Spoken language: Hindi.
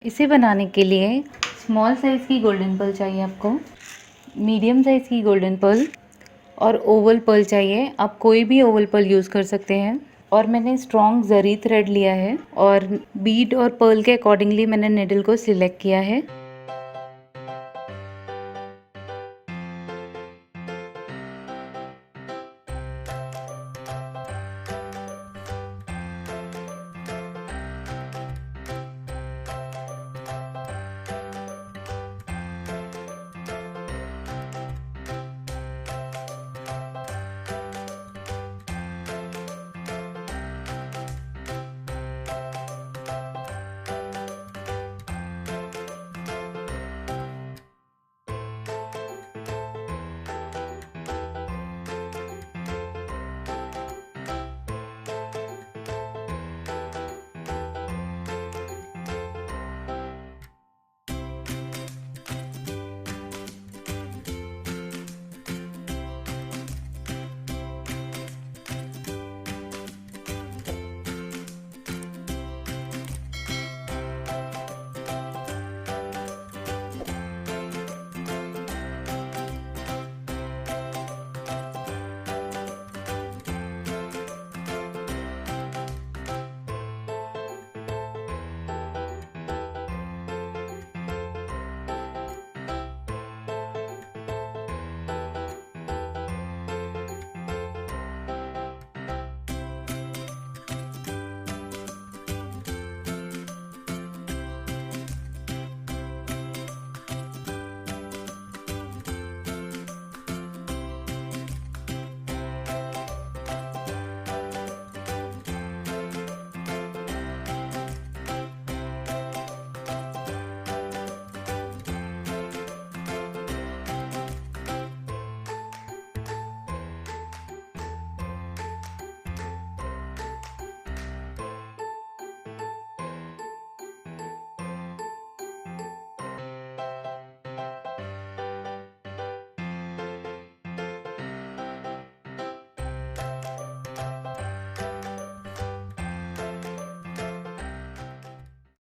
इसे बनाने के लिए स्मॉल साइज़ की गोल्डन पर्ल चाहिए आपको, मीडियम साइज़ की गोल्डन पर्ल और ओवल पर्ल चाहिए। आप कोई भी ओवल पर्ल यूज़ कर सकते हैं। और मैंने स्ट्रॉन्ग जरी थ्रेड लिया है और बीड और पर्ल के अकॉर्डिंगली मैंने निडल को सिलेक्ट किया है।